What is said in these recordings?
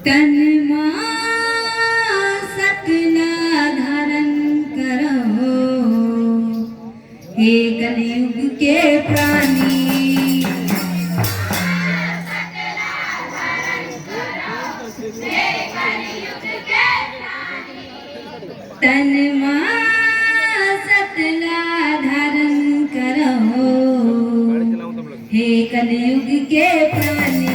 तन मां सतना धारण करो, हे कलयुग के प्राणी। तन मां सतना धारण करो, हे कलयुग के प्राणी।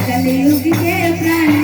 कलयुग के प्राणी।